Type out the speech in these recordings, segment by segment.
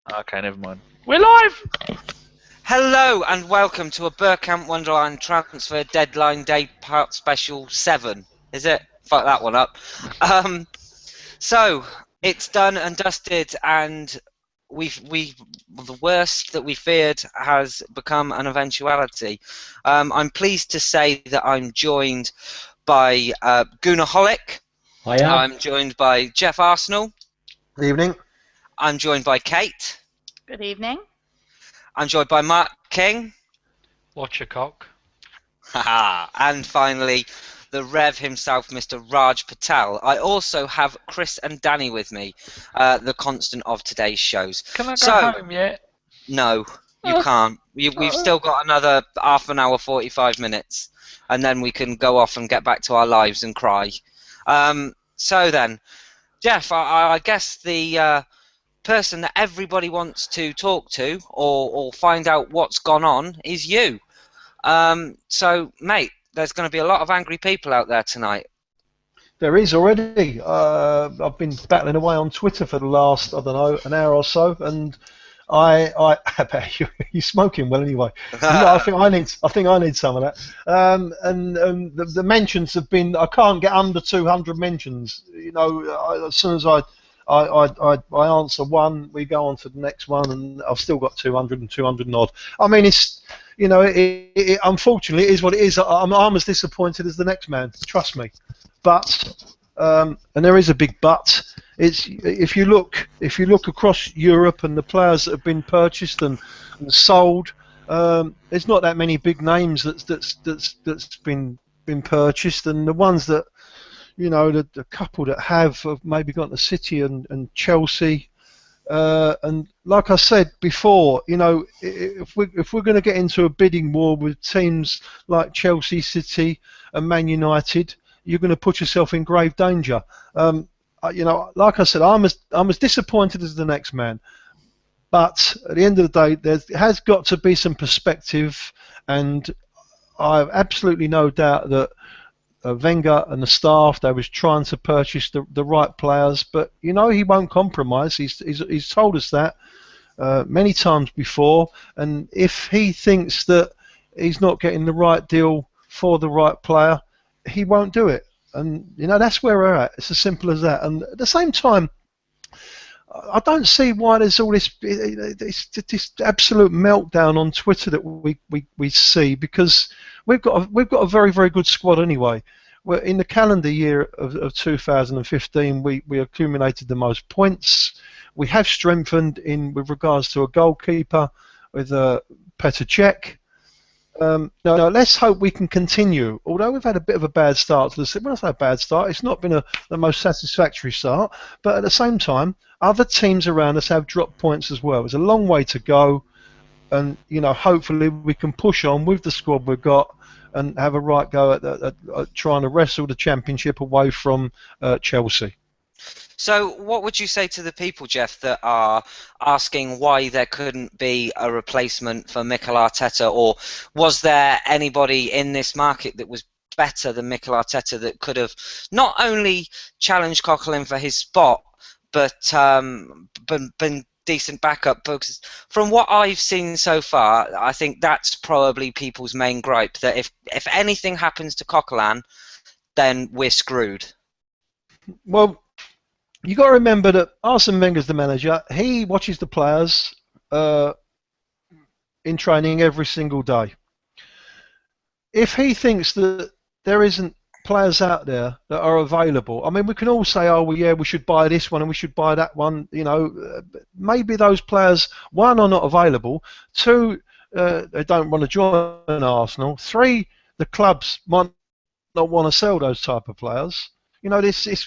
Okay, never mind. We're live! Hello and welcome to a Burkamp Wonderland Transfer Deadline Day Part Special 7. Is it? Fuck that one up. So, it's done and dusted, and the worst that we feared has become an eventuality. I'm pleased to say that I'm joined by Goonerholic. Hiya. I'm joined by Geoff Arsenal. Good evening. I'm joined by Kate. Good evening. I'm joined by Mark King. Watch your cock. And finally, the Rev himself, Mr. Raj Patel. I also have Kris and Danny with me, the constant of today's shows. Can I go home yet? No, you can't. We've still got another half an hour, 45 minutes, and then we can go off and get back to our lives and cry. So then, Geoff, I guess the person that everybody wants to talk to or find out what's gone on is you. So, mate, there's going to be a lot of angry people out there tonight. There is already. I've been battling away on Twitter for the last, I don't know, an hour or so, and I bet you're smoking well anyway. I think I need some of that. And the mentions have been. I can't get under 200 mentions. You know, as soon as I answer one, we go on to the next one, and I've still got 200 and 200 and odd. I mean, it's, you know, it unfortunately it is what it is. I'm as disappointed as the next man. Trust me. But and there is a big but. It's if you look across Europe and the players that have been purchased and sold, there's not that many big names that's been purchased, and the ones that, you know, the couple that have maybe gone to City and Chelsea, and like I said before, you know, if we're going to get into a bidding war with teams like Chelsea, City, and Man United, you're going to put yourself in grave danger. You know, like I said, I'm as disappointed as the next man. But at the end of the day, there has got to be some perspective, and I have absolutely no doubt that Wenger and the staff, they was trying to purchase the right players, but you know, he won't compromise. He's told us that many times before, and if he thinks that he's not getting the right deal for the right player, he won't do it. And you know, that's where we're at. It's as simple as that. And at the same time, I don't see why there's all this absolute meltdown on Twitter that we see, because we've got a very, very good squad anyway. We're in the calendar year of 2015, we accumulated the most points. We have strengthened with regards to a goalkeeper with Petr Cech. Now let's hope we can continue. Although we've had a bit of a bad start to the season, when I say a bad start, it's not been the most satisfactory start. But at the same time, other teams around us have dropped points as well. There's a long way to go, and you know, hopefully we can push on with the squad we've got and have a right go at trying to wrestle the championship away from Chelsea. So what would you say to the people, Geoff, that are asking why there couldn't be a replacement for Mikel Arteta, or was there anybody in this market that was better than Mikel Arteta that could have not only challenged Coquelin for his spot, but been decent backup? Because from what I've seen so far, I think that's probably people's main gripe, that if anything happens to Coquelin, then we're screwed. Well, you got to remember that Arsene Wenger's the manager. He watches the players in training every single day. If he thinks that there isn't players out there that are available, I mean, we can all say, oh, well, yeah, we should buy this one and we should buy that one. You know, maybe those players, one, are not available. Two, they don't want to join Arsenal. Three, the clubs might not want to sell those type of players. You know,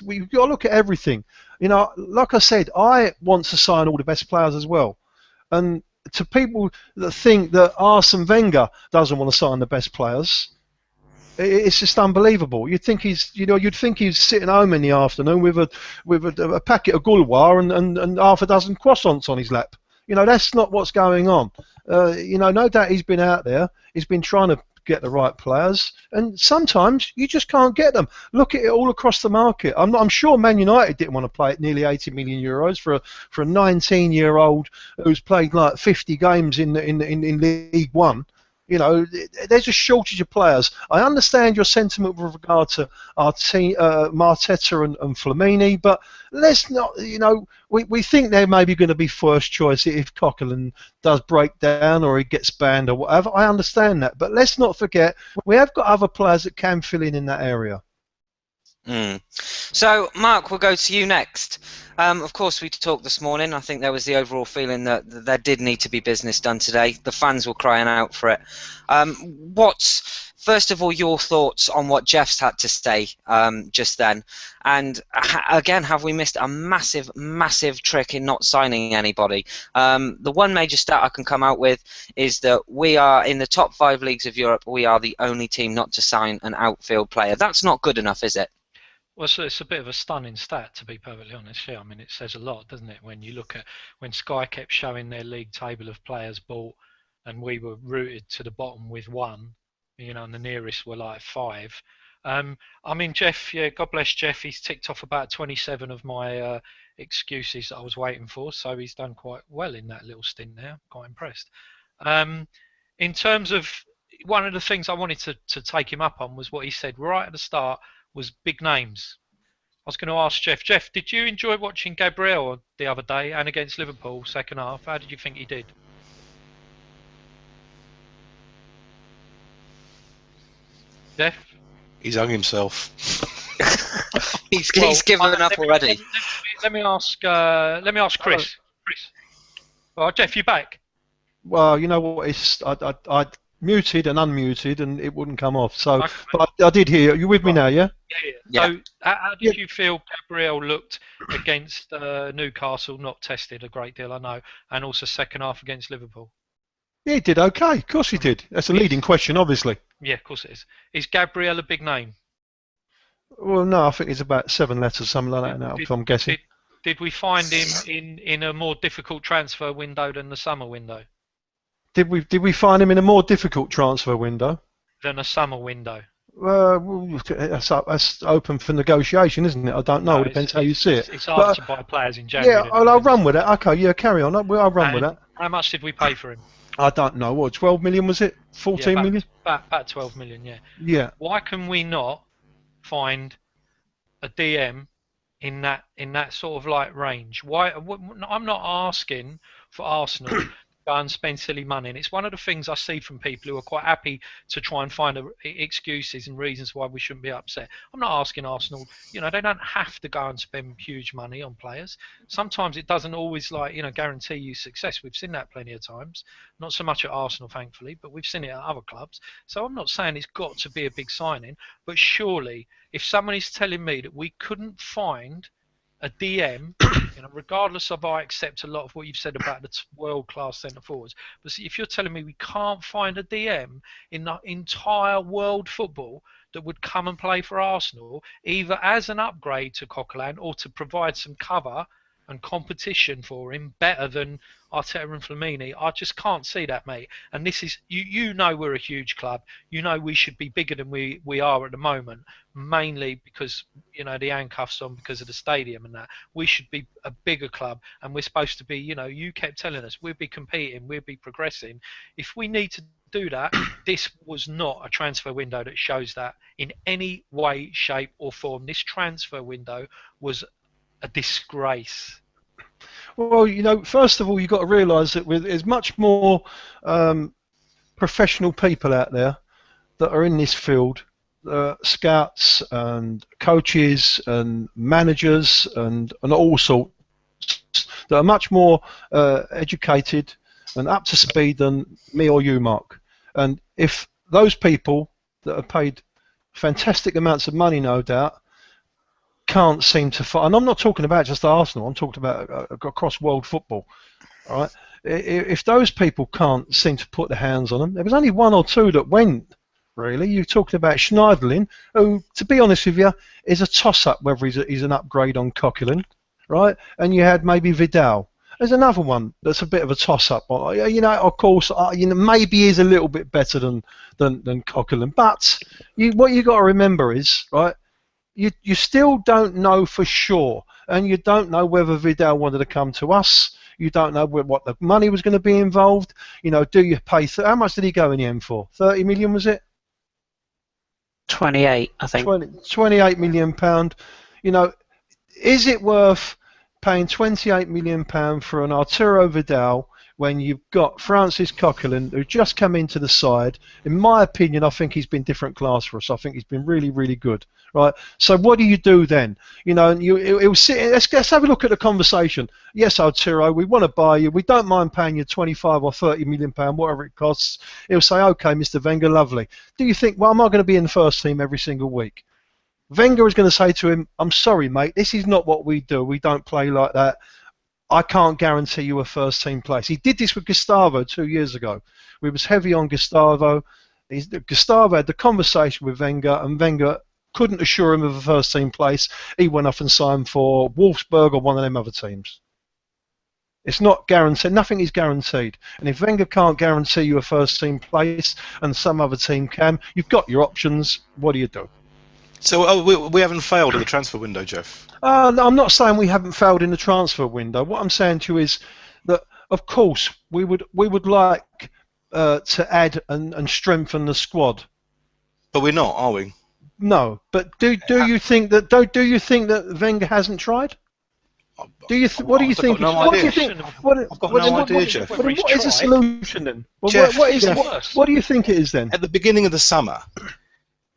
we've got to look at everything. You know, like I said, I want to sign all the best players as well. And to people that think that Arsene Wenger doesn't want to sign the best players, it's just unbelievable. You'd think he's sitting home in the afternoon with a packet of gulwar and half a dozen croissants on his lap. You know, that's not what's going on. You know, no doubt he's been out there. He's been trying to get the right players, and sometimes you just can't get them. Look at it all across the market. I'm sure Man United didn't want to pay at nearly 80 million euros for a 19-year-old who's played like 50 games in League One. You know, there's a shortage of players. I understand your sentiment with regard to Arteta and Flamini, but let's not, you know, we think they're maybe going to be first choice if Coquelin does break down or he gets banned or whatever. I understand that, but let's not forget we have got other players that can fill in that area. So, Mark, we'll go to you next. Of course, we talked this morning. I think there was the overall feeling that there did need to be business done today. The fans were crying out for it. What's, first of all, your thoughts on what Geoff's had to say just then? And again, have we missed a massive, massive trick in not signing anybody? The one major stat I can come out with is that we are in the top 5 leagues of Europe. We are the only team not to sign an outfield player. That's not good enough, is it? Well, so it's a bit of a stunning stat, to be perfectly honest. Yeah, I mean, it says a lot, doesn't it? When you look at when Sky kept showing their league table of players bought, and we were rooted to the bottom with 1, you know, and the nearest were like 5. I mean, Geoff, yeah, God bless Geoff. He's ticked off about 27 of my excuses that I was waiting for, so he's done quite well in that little stint there. Quite impressed. In terms of one of the things I wanted to take him up on was what he said right at the start. Was big names. I was going to ask Geoff. Geoff, did you enjoy watching Gabriel the other day and against Liverpool second half? How did you think he did? Geoff? He's hung himself. he's given up already. Let me ask Kris. Kris. Oh, Geoff, you back? Well, you know what? It's I muted and unmuted, and it wouldn't come off. So, okay. But I did hear. Are you with me now? Yeah. Yeah. So, how did you feel Gabriel looked against Newcastle? Not tested a great deal, I know, and also second half against Liverpool. Yeah, he did okay. Of course he did. That's a leading question, obviously. Yeah, of course it is. Is Gabriel a big name? Well, no, I think it's about 7 letters, something like that now, if I'm guessing. Did we find him in a more difficult transfer window than the summer window? Did we find him in a more difficult transfer window? Than a summer window? That's open for negotiation, isn't it? I don't know. It depends how you see it. It's hard to buy players in January. Yeah, I'll run with it. Okay, yeah, carry on. I'll run with that. How much did we pay for him? I don't know. What, 12 million was it? 14 million? About 12 million, yeah. Yeah. Why can we not find a DM in that sort of like range? Why? I'm not asking for Arsenal go and spend silly money, and it's one of the things I see from people who are quite happy to try and find excuses and reasons why we shouldn't be upset. I'm not asking Arsenal, you know, they don't have to go and spend huge money on players. Sometimes it doesn't always, like, you know, guarantee you success. We've seen that plenty of times, not so much at Arsenal thankfully, but we've seen it at other clubs. So I'm not saying it's got to be a big signing, but surely if someone is telling me that we couldn't find a DM, you know, regardless of I accept a lot of what you've said about the world-class centre forwards, but see, if you're telling me we can't find a DM in the entire world football that would come and play for Arsenal, either as an upgrade to Coquelin or to provide some cover and competition for him better than Arteta and Flamini, I just can't see that, mate. And this is, you know, we're a huge club. You know we should be bigger than we are at the moment, mainly because, you know, the handcuffs on because of the stadium and that. We should be a bigger club, and we're supposed to be, you know, you kept telling us we'll be competing, we'll be progressing. If we need to do that, this was not a transfer window that shows that in any way, shape or form. This transfer window was a disgrace. Well, you know, first of all, you've got to realise that there's much more professional people out there that are in this field, scouts and coaches and managers and all sorts, that are much more educated and up to speed than me or you, Mark. And if those people that are paid fantastic amounts of money, no doubt, can't seem to find, and I'm not talking about just Arsenal, I'm talking about across world football, all right? If those people can't seem to put their hands on them, there was only 1 or 2 that went, really. You're talking about Schneiderlin, who, to be honest with you, is a toss-up whether he's an upgrade on Coquelin, right? And you had maybe Vidal. There's another one that's a bit of a toss-up. You know, of course, you know, maybe he's a little bit better than Coquelin, but what you got to remember is, right, you still don't know for sure, and you don't know whether Vidal wanted to come to us. You don't know what the money was going to be involved. You know, do you pay? How much did he go in the end for? 30 million, was it? 28, I think. 28 million pound. You know, is it worth paying 28 million pound for an Arturo Vidal when you've got Francis Coquelin, who just come into the side? In my opinion, I think he's been different class for us. I think he's been really, really good. Right. So what do you do then? You know, it'll sit. Let's have a look at the conversation. Yes, Arturo, we want to buy you. We don't mind paying you 25 or 30 million pound, whatever it costs. He'll say, okay, Mr. Wenger, lovely. Do you think, well, am I going to be in the first team every single week? Wenger is going to say to him, I'm sorry, mate, this is not what we do. We don't play like that. I can't guarantee you a first team place. He did this with Gustavo 2 years ago. We was heavy on Gustavo. Gustavo had the conversation with Wenger, and Wenger couldn't assure him of a first team place. He went off and signed for Wolfsburg or one of them other teams. It's not guaranteed. Nothing is guaranteed. And if Wenger can't guarantee you a first team place and some other team can, you've got your options. What do you do? So we haven't failed in the transfer window, Geoff? No, I'm not saying we haven't failed in the transfer window. What I'm saying to you is that, of course, we would like to add and strengthen the squad. But we're not, are we? No, but do you think that Wenger hasn't tried? Do you what do you think? What do you think? I've got no idea, Geoff. What is the solution then? Jeff, what do you think it is then? At the beginning of the summer,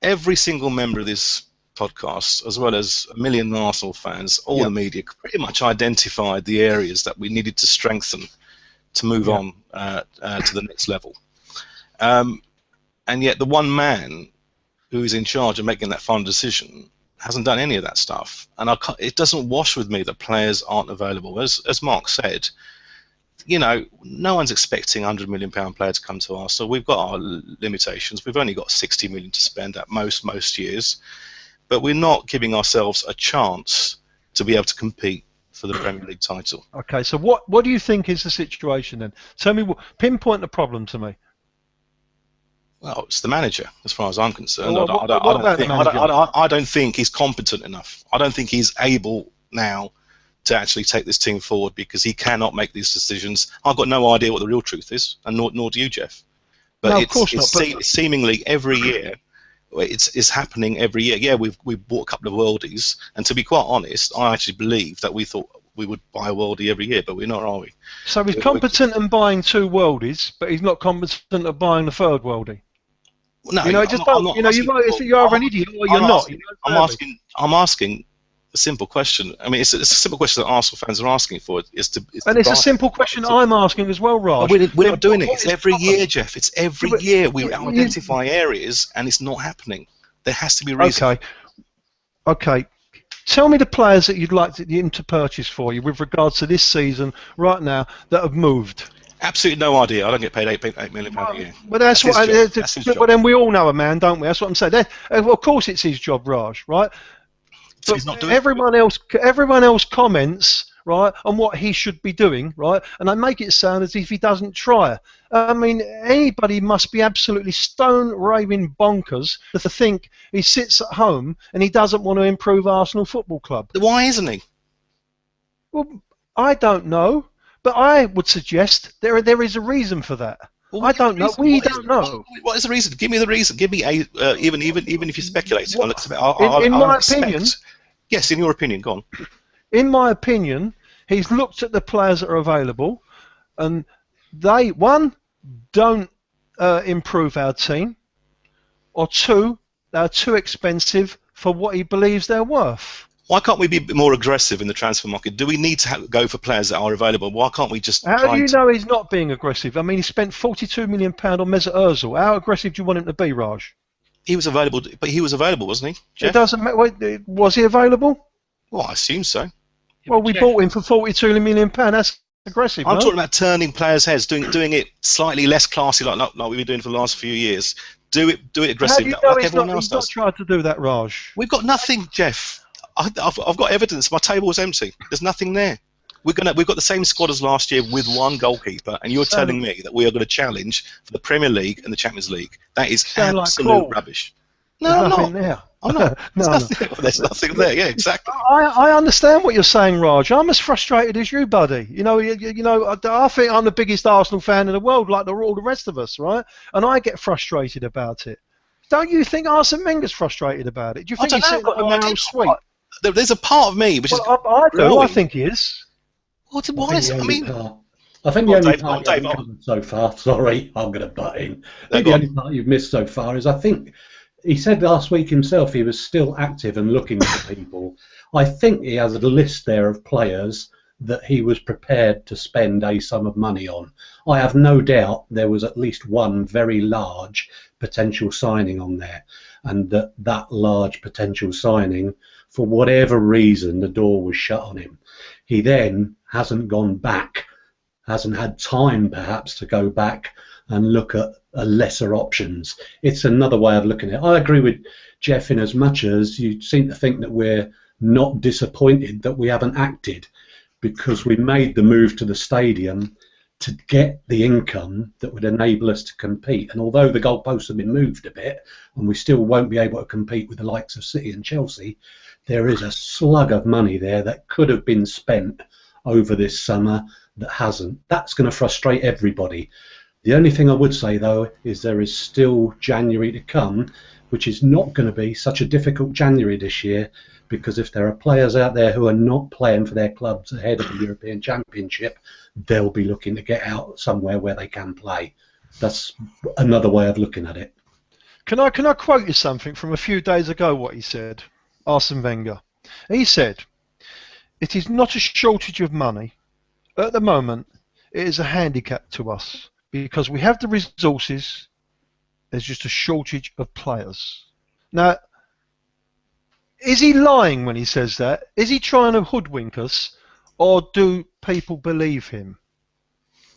every single member of this podcast, as well as a million Arsenal fans, all the media, pretty much identified the areas that we needed to strengthen to move on to the next level. And yet the one man who is in charge of making that final decision hasn't done any of that stuff. And it doesn't wash with me that players aren't available. As Mark said, you know, no one's expecting £100 million player to come to us, so we've got our limitations. We've only got 60 million to spend at most years, but we're not giving ourselves a chance to be able to compete for the Premier League title. Okay, so what do you think is the situation then? Tell me, pinpoint the problem to me. Well, it's the manager, as far as I'm concerned. Well, I don't think he's competent enough. I don't think he's able now to actually take this team forward because he cannot make these decisions. I've got no idea what the real truth is, and nor do you, Geoff. But no, of course not. Seemingly every year, it's happening every year. Yeah, we've bought a couple of worldies, and to be quite honest, I actually believe that we thought we would buy a worldie every year, but we're not, are we? So he's competent in buying 2 worldies, but he's not competent at buying the 3rd worldie. No, you know, you're either an idiot or you're not. I'm asking a simple question. I mean, it's a simple question that Arsenal fans are asking for. It's a simple question I'm asking as well, Raj. We're not doing it. It's every year, Geoff. It's every year. We identify areas, and it's not happening. There has to be a reason. Okay. Tell me the players that you'd like him to purchase for you with regards to this season right now that have moved. Absolutely no idea. I don't get paid £8 million a year. But that's what. Then we all know a man, don't we? That's what I'm saying. Of course, it's his job, Raj, right? So but he's not doing everyone else comments, right, on what he should be doing, right, and they make it sound as if he doesn't try. I mean, anybody must be absolutely stone raving bonkers to think he sits at home and he doesn't want to improve Arsenal Football Club. Why isn't he? Well, I don't know. But I would suggest there is a reason for that. Well, I don't know. We don't know. What is the reason? Give me the reason. Give me even if you're speculating. In my opinion, yes, in your opinion, go on. In my opinion, he's looked at the players that are available, and they don't improve our team, or 2, they're too expensive for what he believes they're worth. Why can't we be more aggressive in the transfer market? Do we need to go for players that are available? Why can't we just? How do you know he's not being aggressive? I mean, he spent £42 million on Mesut Ozil. How aggressive do you want him to be, Raj? He was available, but he was available, wasn't he, Geoff? It doesn't matter. Was he available? Well, I assume so. Well, we bought him for £42 million. That's aggressive. I'm talking about turning players' heads, doing it slightly less classy, like we've been doing for the last few years. Do it aggressive, like everyone else does. He's not tried to do that, Raj. We've got nothing, Geoff. I've got evidence. My table was empty. There's nothing there. we've got the same squad as last year with one goalkeeper, and you're telling me that we are going to challenge for the Premier League and the Champions League. That is absolute rubbish. No, I'm not. There. I'm not. There's nothing there. Yeah, exactly. I understand what you're saying, Raj. I'm as frustrated as you, buddy. You know, I think I'm the biggest Arsenal fan in the world, like all the rest of us, right? And I get frustrated about it. Don't you think Arsene Wenger's frustrated about it? Do you think he's sitting on a narrow sweet? There's a part of me which is. I do. I think he is. Why is it? I mean. I think the only part you've covered so far, sorry, I'm going to butt in. I think the only part you've missed so far is I think he said last week himself he was still active and looking for people. I think he has a list there of players that he was prepared to spend a sum of money on. I have no doubt there was at least one very large potential signing on there, and that large potential signing, for whatever reason, the door was shut on him. He then hasn't gone back, hasn't had time perhaps to go back and look at lesser options. It's another way of looking at it. I agree with Geoff in as much as you seem to think that we're not disappointed that we haven't acted, because we made the move to the stadium to get the income that would enable us to compete. And although the goalposts have been moved a bit and we still won't be able to compete with the likes of City and Chelsea, there is a slug of money there that could have been spent over this summer that hasn't. That's going to frustrate everybody. The only thing I would say, though, is there is still January to come, which is not going to be such a difficult January this year, because if there are players out there who are not playing for their clubs ahead of the European Championship, they'll be looking to get out somewhere where they can play. That's another way of looking at it. Can I quote you something from a few days ago, what he said, Arsene Wenger? He said, "It is not a shortage of money. At the moment, it is a handicap to us because we have the resources. There's just a shortage of players." Now, is he lying when he says that? Is he trying to hoodwink us, or do people believe him?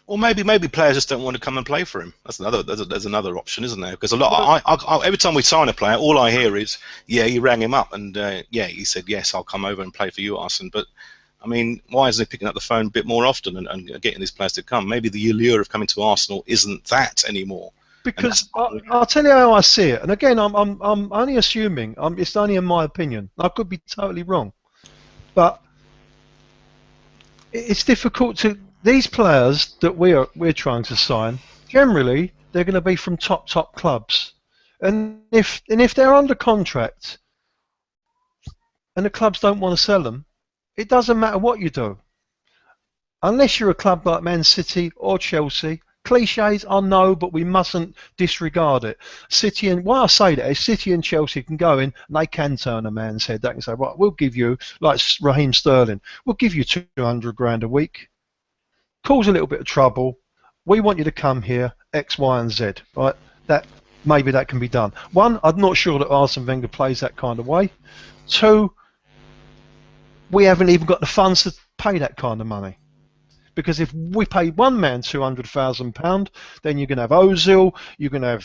Or maybe players just don't want to come and play for him. There's another option, isn't there? Because a lot. Every time we sign a player, all I hear is, "Yeah, he rang him up and he said yes, I'll come over and play for you, Arsene." But I mean, why isn't he picking up the phone a bit more often and getting these players to come? Maybe the allure of coming to Arsenal isn't that anymore. Because I'll tell you how I see it, and again, I'm only assuming. It's only in my opinion. I could be totally wrong, but it's difficult to. These players that we're trying to sign, generally, they're going to be from top clubs, and if they're under contract, and the clubs don't want to sell them, it doesn't matter what you do, unless you're a club like Man City or Chelsea. Cliches, I know, but we mustn't disregard it. City and why I say that is City and Chelsea can go in and they can turn a man's head. They can say, right, we'll give you, like Raheem Sterling, we'll give you 200 grand a week. Cause a little bit of trouble. We want you to come here, X, Y, and Z. Right? Maybe that can be done. One, I'm not sure that Arsene Wenger plays that kind of way. Two, we haven't even got the funds to pay that kind of money. Because if we pay one man £200,000, then you're going to have Ozil, you're going to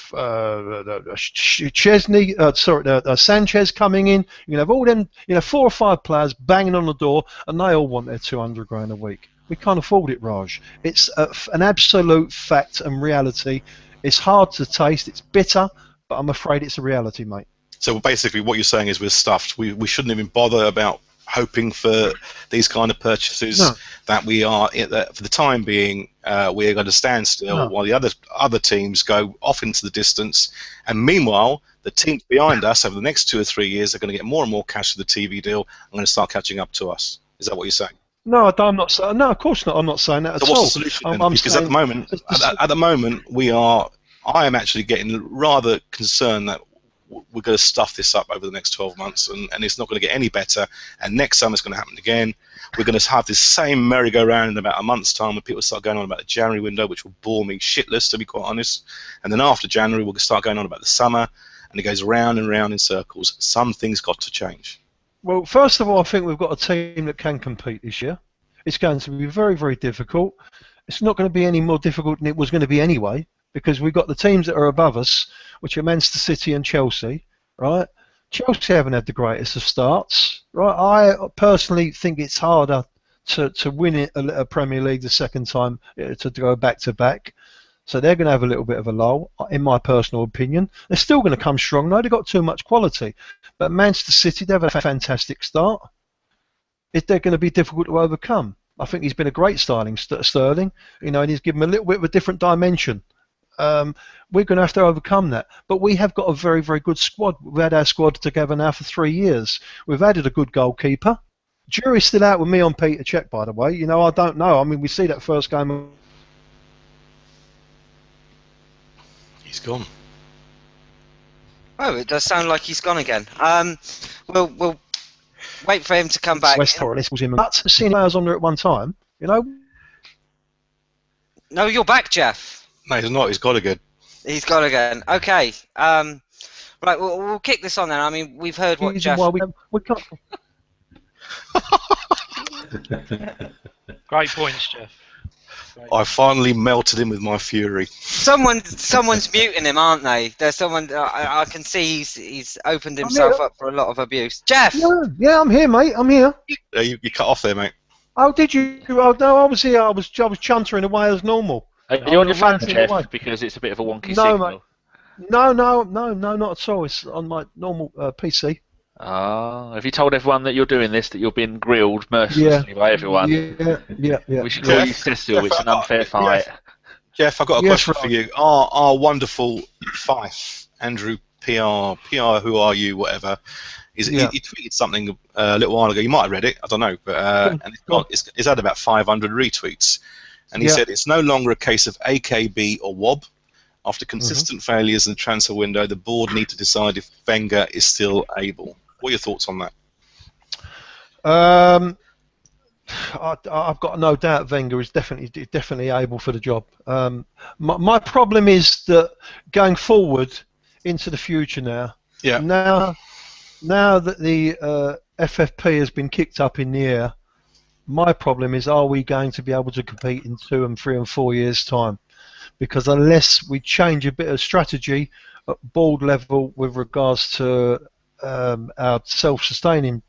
have Sanchez coming in. You're going to have all them, 4 or 5 players banging on the door, and they all want their 200 grand a week. We can't afford it, Raj. It's an absolute fact and reality. It's hard to taste. It's bitter, but I'm afraid it's a reality, mate. So basically, what you're saying is we're stuffed. We shouldn't even bother about hoping for these kind of purchases. No. That we are, for the time being, we're going to stand still while the other teams go off into the distance. And meanwhile, the teams behind us over the next 2 or 3 years are going to get more and more cash for the TV deal and going to start catching up to us. Is that what you're saying? No, I'm not saying. No, of course not. I'm not saying that at all. So what's the solution then? Because saying, at the moment, I am actually getting rather concerned that we're going to stuff this up over the next 12 months and it's not going to get any better, and next summer it's going to happen again. We're going to have this same merry-go-round in about a month's time when people start going on about the January window, which will bore me shitless, to be quite honest, and then after January we'll start going on about the summer, and it goes round and round in circles. Something's got to change. Well, first of all, I think we've got a team that can compete this year. It's going to be very, very difficult. It's not going to be any more difficult than it was going to be anyway, because we've got the teams that are above us, which are Manchester City and Chelsea, right? Chelsea haven't had the greatest of starts, right? I personally think it's harder to win it a Premier League the second time, to go back to back. So they're going to have a little bit of a lull, in my personal opinion. They're still going to come strong. No, they've got too much quality. But Manchester City, they've had a fantastic start. They're going to be difficult to overcome. I think he's been a great Sterling, and he's given them a little bit of a different dimension. We're going to have to overcome that. But we have got a very, very good squad. We've had our squad together now for 3 years. We've added a good goalkeeper. Jury's still out with me on Peter Cech, by the way. I don't know. I mean, we see that first game. He's gone. Oh, it does sound like he's gone again. We'll wait for him to come back. West Torres was him. But seeing players on there at one time, No, you're back, Geoff. No, he's not. He's gone again. He's gone again. Okay. Right, we'll kick this on then. I mean, we've heard what Geoff... we can't... Great points, Geoff. I finally melted him with my fury. Someone's muting him, aren't they? There's someone. I can see he's opened himself up for a lot of abuse. Geoff. Yeah, I'm here, mate. I'm here. You cut off there, mate. Oh, did you? Oh, no, I was here. I was chuntering away as normal. Are you on your phone, Geoff? Because it's a bit of a wonky signal. Mate. No, not at all. It's on my normal PC. Have you told everyone that you're doing this, that you're being grilled mercilessly by everyone? Yeah. We should call you Cecil. It's an unfair fight. Jeff, I've got a question for you. Our wonderful Fife, Andrew PR, who are you, whatever, he tweeted something a little while ago. You might have read it, I don't know, but and it's had about 500 retweets. And he said, it's no longer a case of AKB or WOB. After consistent failures in the transfer window, the board need to decide if Wenger is still able. What are your thoughts on that? I've got no doubt Wenger is definitely able for the job. My problem is that going forward into the future now that the FFP has been kicked up in the air, my problem is, are we going to be able to compete in 2 and 3 and 4 years' time? Because unless we change a bit of strategy at board level with regards to our self-sustaining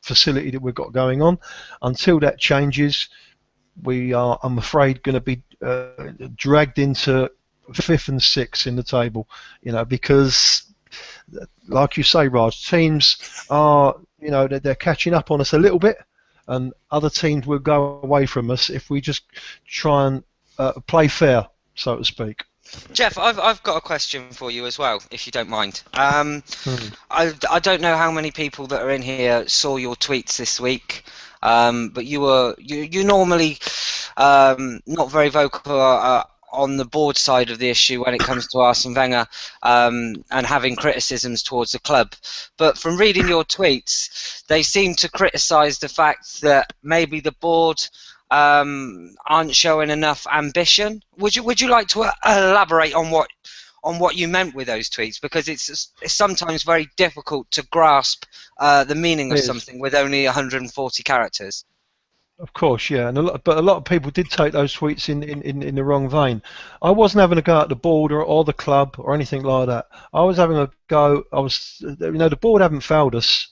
facility that we've got going on, until that changes, we are, I'm afraid, going to be dragged into 5th and 6th in the table. Because, like you say, Raj, teams are, they're catching up on us a little bit, and other teams will go away from us if we just try and play fair, so to speak. Geoff, I've got a question for you as well, if you don't mind. I don't know how many people that are in here saw your tweets this week, but you normally not very vocal on the board side of the issue when it comes to Arsene Wenger and having criticisms towards the club. But from reading your tweets, they seem to criticise the fact that maybe the board aren't showing enough ambition. Would you like to elaborate on what you meant with those tweets? Because it's sometimes very difficult to grasp the meaning of something with only 140 characters. Of course, yeah, but a lot of people did take those tweets in the wrong vein. I wasn't having a go at the board or the club or anything like that. I was having a go. The board haven't failed us.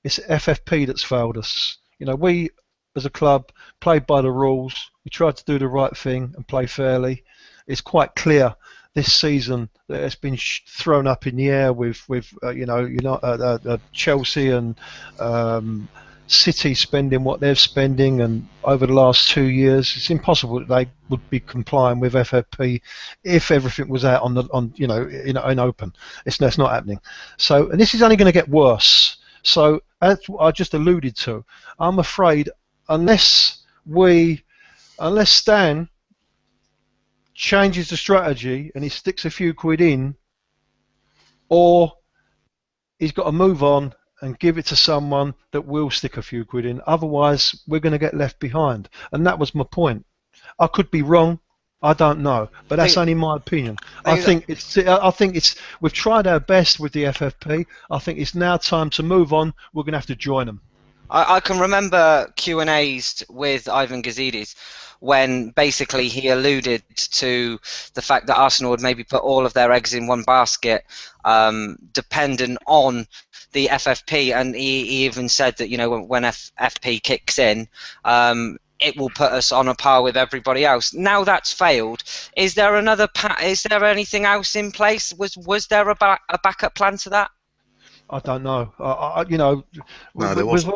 It's FFP that's failed us. We as a club played by the rules. We tried to do the right thing and play fairly. It's quite clear this season that it's been thrown up in the air with Chelsea and City spending what they're spending, and over the last 2 years, it's impossible that they would be complying with FFP if everything was out in open. It's not happening. So, and this is only going to get worse. So, as I just alluded to, I'm afraid unless Stan changes the strategy and he sticks a few quid in, or he's got to move on and give it to someone that will stick a few quid in. Otherwise, we're going to get left behind. And that was my point. I could be wrong. I don't know, but that's only my opinion. I think we've tried our best with the FFP. I think it's now time to move on. We're going to have to join them. I can remember Q&As with Ivan Gazidis when basically he alluded to the fact that Arsenal would maybe put all of their eggs in one basket, dependent on the FFP, and he even said that, you know, when FFP kicks in, it will put us on a par with everybody else. Now that's failed. Is there another? Is there anything else in place? Was there a backup plan to that? I don't know. You know, No, there with wasn't.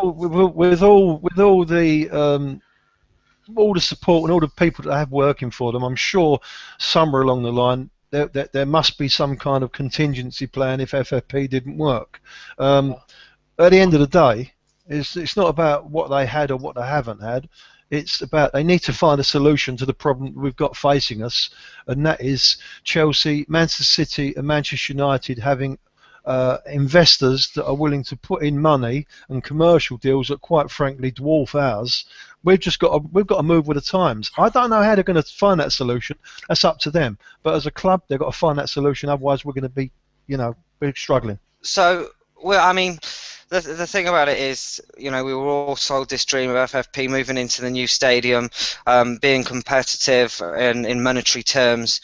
all the support and all the people that have working for them, I'm sure somewhere along the line there must be some kind of contingency plan if FFP didn't work. At the end of the day, it's not about what they had or what they haven't had. It's about they need to find a solution to the problem we've got facing us, and that is Chelsea, Manchester City, and Manchester United having investors that are willing to put in money and commercial deals that, quite frankly, dwarf ours. We've got to move with the times. I don't know how they're going to find that solution. That's up to them. But as a club, they've got to find that solution. Otherwise, we're going to be, you know, we're struggling. So, well, I mean, the thing about it is, you know, we were all sold this dream of FFP moving into the new stadium, being competitive in monetary terms.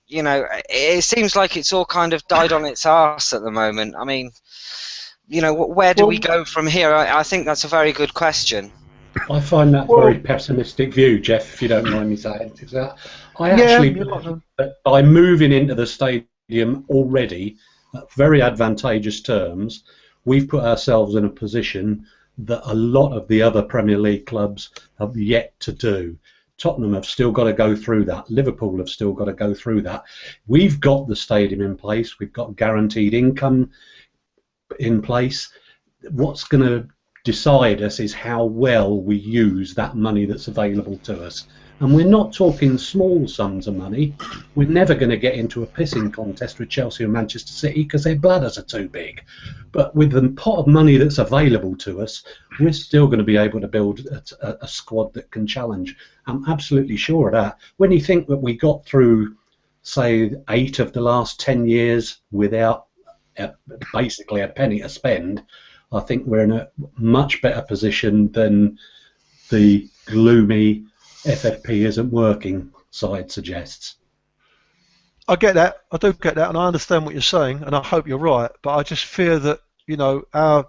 You know, it seems like it's all kind of died on its arse at the moment. I mean, you know, where do we go from here? I think that's a very good question. I find that a very pessimistic view, Geoff, if you don't mind me saying. I actually believe that by moving into the stadium already at very advantageous terms, we've put ourselves in a position that a lot of the other Premier League clubs have yet to do. Tottenham have still got to go through that. Liverpool have still got to go through that. We've got the stadium in place. We've got guaranteed income in place. What's going to decide us is how well we use that money that's available to us. And we're not talking small sums of money. We're never going to get into a pissing contest with Chelsea and Manchester City because their bladders are too big. But with the pot of money that's available to us, we're still going to be able to build a squad that can challenge. I'm absolutely sure of that. When you think that we got through, say, 8 of the last 10 years without basically a penny to spend, I think we're in a much better position than the gloomy FFP isn't working side suggests. I get that. I do get that, and I understand what you're saying, and I hope you're right. But I just fear that, you know, our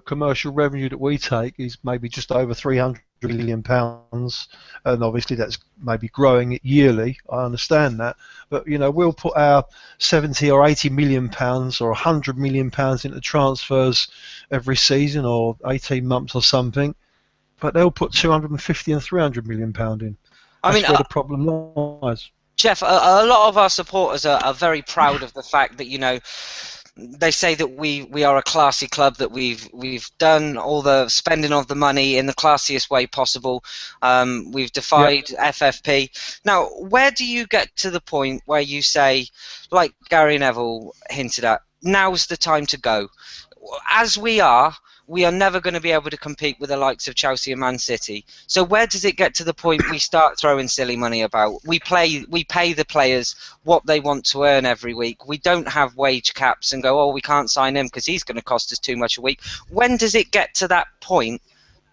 commercial revenue that we take is maybe just over £300 million, and obviously that's maybe growing yearly. I understand that, but you know, we'll put our 70 or 80 million pounds or 100 million pounds into transfers every season or 18 months or something. But they'll put 250 and 300 million pound in. That's where the problem lies. Geoff, a lot of our supporters are very proud of the fact that, you know, they say that we are a classy club, that we've done all the spending of the money in the classiest way possible. We've defied FFP. Now, where do you get to the point where you say, like Gary Neville hinted at, now's the time to go? As we are never going to be able to compete with the likes of Chelsea and Man City. So where does it get to the point we start throwing silly money about? We pay the players what they want to earn every week. We don't have wage caps and go, oh, we can't sign him because he's going to cost us too much a week. When does it get to that point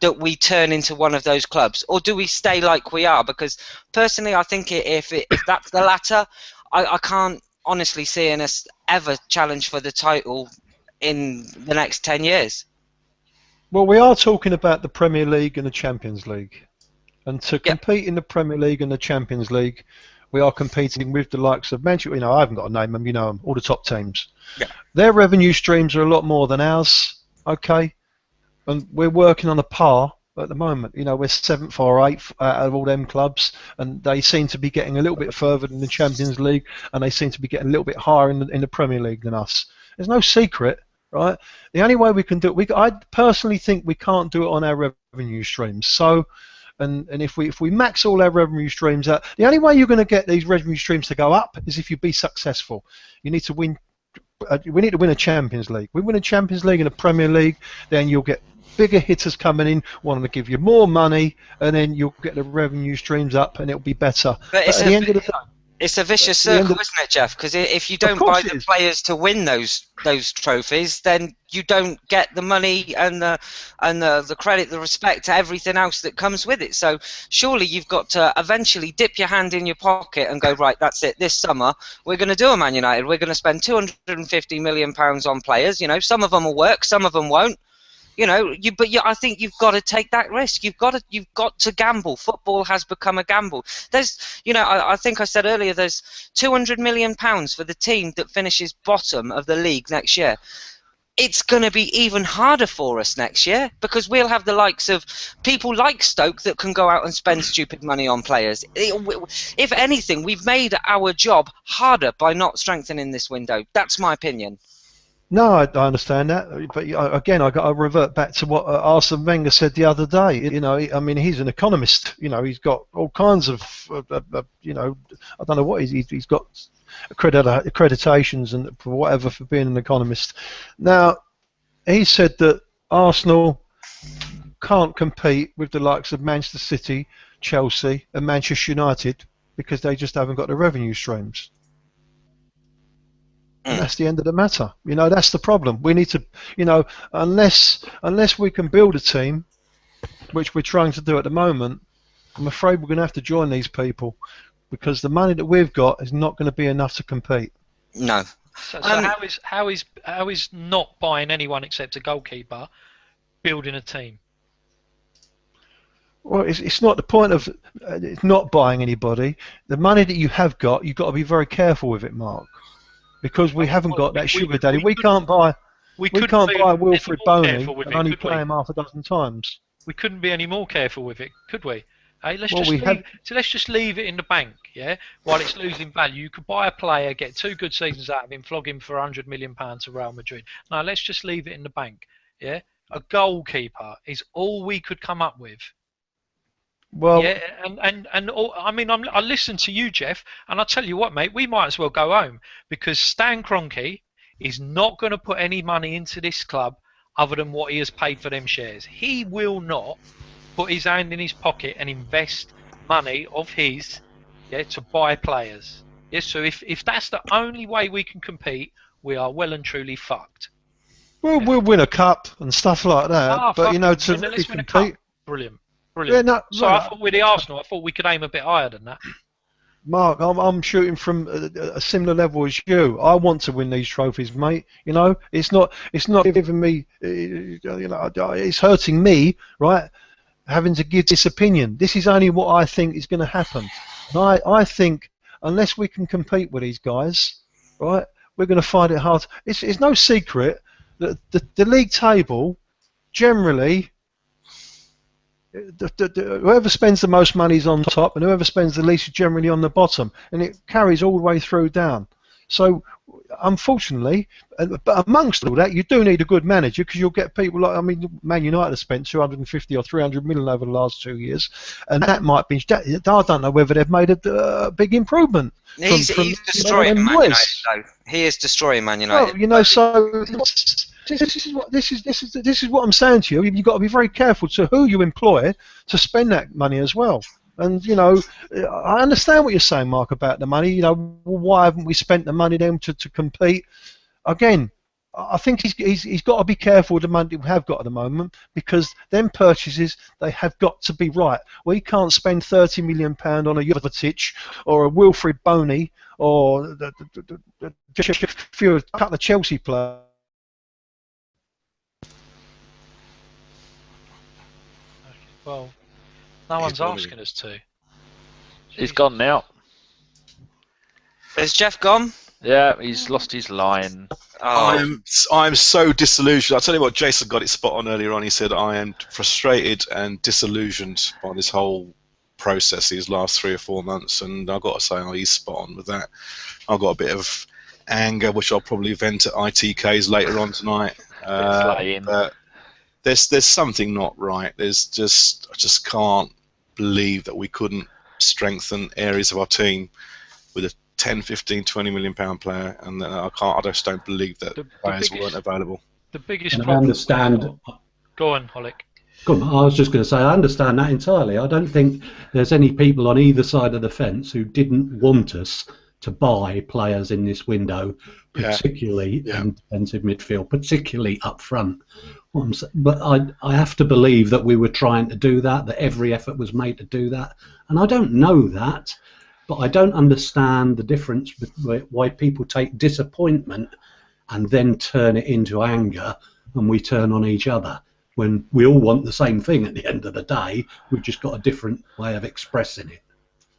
that we turn into one of those clubs? Or do we stay like we are? Because personally, I think if that's the latter, I can't honestly see us ever challenge for the title in the next 10 years. Well, we are talking about the Premier League and the Champions League. And to compete in the Premier League and the Champions League, we are competing with the likes of Manchester. You know, I haven't got to name them, you know them, all the top teams. Yeah. Their revenue streams are a lot more than ours, okay? And we're working on a par at the moment. You know, we're 7th or 8th out of all them clubs, and they seem to be getting a little bit further than the Champions League, and they seem to be getting a little bit higher in the Premier League than us. There's no secret. Right, the only way we can do it, I personally think we can't do it on our revenue streams. So, and if we max all our revenue streams out, the only way you're going to get these revenue streams to go up is if you be successful. You need to win. We need to win a Champions League. We win a Champions League and a Premier League, then you'll get bigger hitters coming in, wanting to give you more money, and then you'll get the revenue streams up, and it'll be better. But at the end of the day. It's a vicious circle, isn't it, Geoff? Because if you don't buy the players to win those trophies, then you don't get the money and the credit, the respect, everything else that comes with it. So surely you've got to eventually dip your hand in your pocket and go, right, that's it. This summer we're going to do a Man United. We're going to spend £250 million on players. You know, some of them will work, some of them won't. You know, I think you've got to take that risk. You've got to gamble. Football has become a gamble. There's, you know, I think I said earlier, there's £200 million for the team that finishes bottom of the league next year. It's going to be even harder for us next year because we'll have the likes of people like Stoke that can go out and spend stupid money on players. If anything, we've made our job harder by not strengthening this window. That's my opinion. No, I understand that, but again, I got to revert back to what Arsene Wenger said the other day. You know, I mean, he's an economist. You know, he's got all kinds of, you know, I don't know what he's got accreditations and for whatever for being an economist. Now, he said that Arsenal can't compete with the likes of Manchester City, Chelsea, and Manchester United because they just haven't got the revenue streams. And that's the end of the matter. You know, that's the problem. We need to, you know, unless we can build a team, which we're trying to do at the moment, I'm afraid we're going to have to join these people because the money that we've got is not going to be enough to compete. No. So how is not buying anyone except a goalkeeper building a team? Well, it's not the point of not buying anybody. The money that you have got, you've got to be very careful with it, Mark. Because we haven't got that sugar daddy. We can't buy Wilfred Boney and only play him half a dozen times. We couldn't be any more careful with it, could we? Hey, let's just leave it in the bank, yeah? While it's losing value, you could buy a player, get 2 good seasons out of him, flog him for £100 million to Real Madrid. No, let's just leave it in the bank, yeah? A goalkeeper is all we could come up with. Well, yeah, and all, I mean, I listen to you, Geoff, and I tell you what, mate, we might as well go home because Stan Kroenke is not going to put any money into this club other than what he has paid for them shares. He will not put his hand in his pocket and invest money of his, yeah, to buy players. Yeah, so if that's the only way we can compete, we are well and truly fucked. Well, we'll win a cup and stuff like that, but you know, to really compete, brilliant. Yeah, no, so I thought with the Arsenal, I thought we could aim a bit higher than that. Mark, I'm shooting from a similar level as you. I want to win these trophies, mate. You know, it's not giving me, you know, it's hurting me, right? Having to give this opinion. This is only what I think is going to happen. And I think unless we can compete with these guys, right, we're going to find it hard. It's no secret that the league table generally. Whoever spends the most money is on top, and whoever spends the least is generally on the bottom, and it carries all the way through down. So, unfortunately, but amongst all that, you do need a good manager because you'll get people like, I mean, Man United have spent 250 or 300 million over the last 2 years, and that might be. I don't know whether they've made a big improvement. He's destroying Man United, though. He is destroying Man United. Well, you know, so. This is what I'm saying to you. You've got to be very careful to who you employ to spend that money as well. And you know, I understand what you're saying, Mark, about the money. You know, why haven't we spent the money then to compete? Again, I think he's got to be careful with the money we have got at the moment because them purchases, they have got to be right. We can't spend £30 million on a Jovetic or a Wilfred Boney or a couple of Chelsea players. Well, no one's asking us to. He's gone now. Is Geoff gone? Yeah, he's lost his line. Oh. I'm so disillusioned. I'll tell you what, Jason got it spot on earlier on. He said, I am frustrated and disillusioned by this whole process these last 3 or 4 months, and I've got to say, he's spot on with that. I've got a bit of anger, which I'll probably vent at ITKs later on tonight. But there's something not right. I just can't believe that we couldn't strengthen areas of our team with a 10, 15, 20 million pound player, and I just don't believe that players weren't available. The biggest and problem. I understand. Go on, Holic. Come on, I was just going to say, I understand that entirely. I don't think there's any people on either side of the fence who didn't want us to buy players in this window, particularly in defensive midfield, particularly up front. But I have to believe that we were trying to do that every effort was made to do that. And I don't know that, but I don't understand the difference why people take disappointment and then turn it into anger, and we turn on each other, when we all want the same thing at the end of the day. We've just got a different way of expressing it.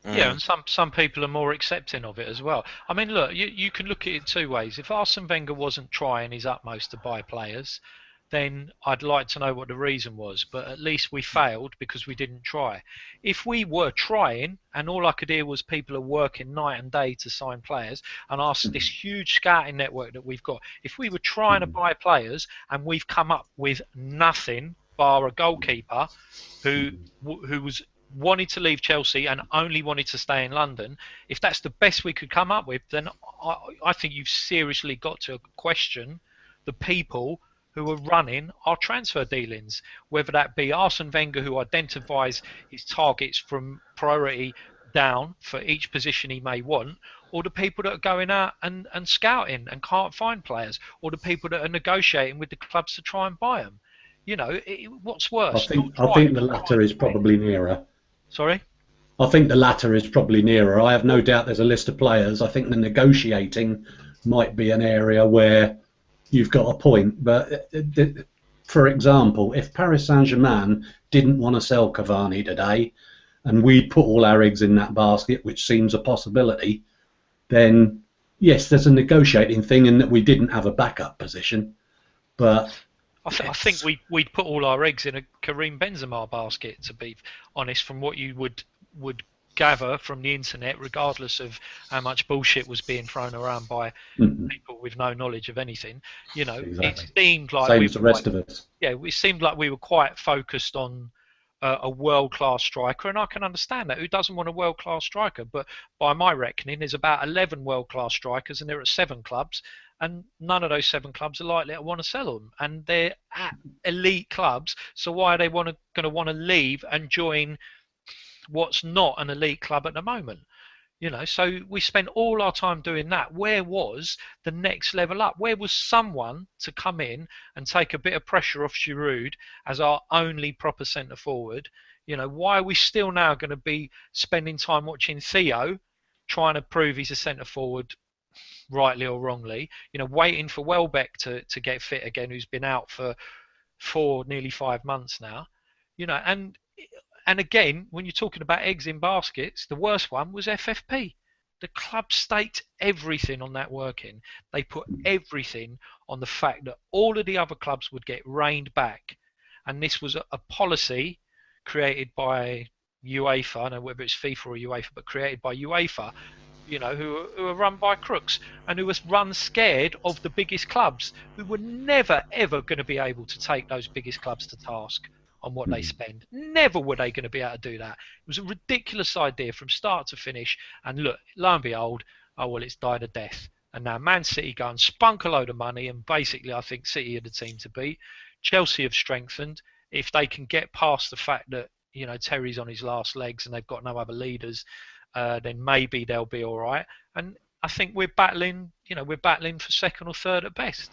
Yeah, and some people are more accepting of it as well. I mean, look, you can look at it two ways. If Arsene Wenger wasn't trying his utmost to buy players, then I'd like to know what the reason was. But at least we failed because we didn't try. If we were trying, and all I could hear was people are working night and day to sign players, and this huge scouting network that we've got, if we were trying to buy players and we've come up with nothing bar a goalkeeper who was wanted to leave Chelsea and only wanted to stay in London, if that's the best we could come up with, then I think you've seriously got to question the people who are running our transfer dealings, whether that be Arsene Wenger, who identifies his targets from priority down for each position he may want, or the people that are going out and scouting and can't find players, or the people that are negotiating with the clubs to try and buy them. You know, what's worse? I think the latter is probably nearer. Sorry? I think the latter is probably nearer. I have no doubt there's a list of players. I think the negotiating might be an area where you've got a point. But, for example, if Paris Saint-Germain didn't want to sell Cavani today, and we put all our eggs in that basket, which seems a possibility, then yes, there's a negotiating thing in that we didn't have a backup position. But I think we'd put all our eggs in a Karim Benzema basket, to be honest, from what you would gather from the internet, regardless of how much bullshit was being thrown around by people with no knowledge of anything. You know, exactly. It seemed like same as the rest of us. Yeah, it seemed like we were quite focused on a world-class striker, and I can understand that. Who doesn't want a world-class striker? But by my reckoning, there's about 11 world-class strikers, and there are 7 clubs, and none of those 7 clubs are likely to want to sell them, and they're at elite clubs. So why are they going to want to leave and join what's not an elite club at the moment? You know, so we spent all our time doing that. Where was the next level up? Where was someone to come in and take a bit of pressure off Giroud as our only proper centre forward? You know, why are we still now going to be spending time watching Theo trying to prove he's a centre forward, rightly or wrongly? You know, waiting for Welbeck to get fit again, who's been out for nearly 5 months now. You know, and again, when you're talking about eggs in baskets, the worst one was FFP. The club staked everything on that working. They put everything on the fact that all of the other clubs would get reined back. And this was a policy created by UEFA, I don't know whether it's FIFA or UEFA, but created by UEFA, you know, who are run by crooks and who was run scared of the biggest clubs, who were never, ever going to be able to take those biggest clubs to task on what they spend. Never were they going to be able to do that. It was a ridiculous idea from start to finish. And look, lo and behold, oh well, it's died a death. And now Man City go and spunk a load of money, and basically I think City are the team to beat. Chelsea have strengthened. If they can get past the fact that, you know, Terry's on his last legs and they've got no other leaders, then maybe they'll be all right. And I think we're battling for second or third at best.